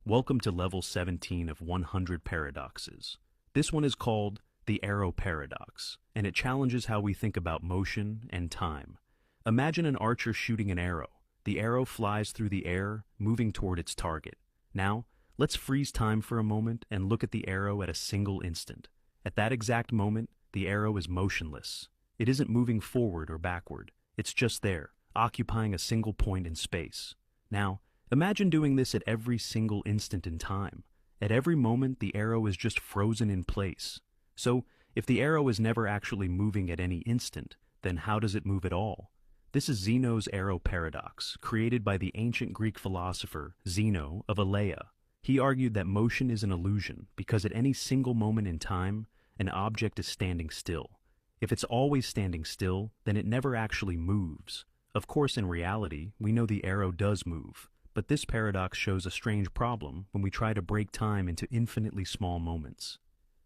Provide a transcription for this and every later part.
Welcome to level 17 of 100 paradoxes. This one is called the arrow paradox, and it challenges how we think about motion and time. Imagine an archer shooting an arrow. The arrow flies through the air, moving toward its target. Now, let's freeze time for a moment and look at the arrow at a single instant. At that exact moment, the arrow is motionless. It isn't moving forward or backward. It's just there, occupying a single point in space. Now, imagine doing this at every single instant in time. At every moment, the arrow is just frozen in place. So, if the arrow is never actually moving at any instant, then how does it move at all? This is Zeno's arrow paradox, created by the ancient Greek philosopher Zeno of Elea. He argued that motion is an illusion because at any single moment in time, an object is standing still. If it's always standing still, then it never actually moves. Of course, in reality, we know the arrow does move. But this paradox shows a strange problem when we try to break time into infinitely small moments.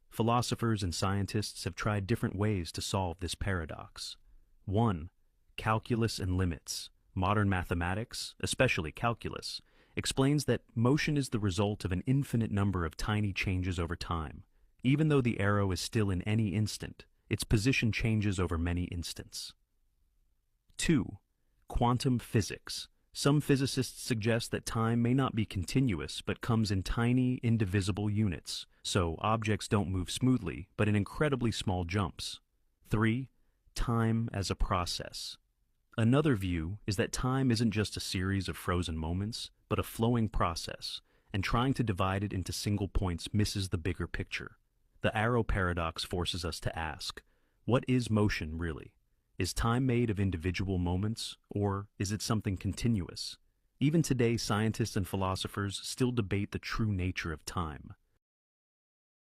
Philosophers and scientists have tried different ways to solve this paradox. 1. Calculus and limits. Modern mathematics, especially calculus, explains that motion is the result of an infinite number of tiny changes over time. Even though the arrow is still in any instant, its position changes over many instants. 2. Quantum physics. Some physicists suggest that time may not be continuous but comes in tiny, indivisible units, so objects don't move smoothly but in incredibly small jumps. 3. Time as a process. Another view is that time isn't just a series of frozen moments, but a flowing process, and trying to divide it into single points misses the bigger picture. The arrow paradox forces us to ask, what is motion really? Is time made of individual moments, or is it something continuous? Even today, scientists and philosophers still debate the true nature of time.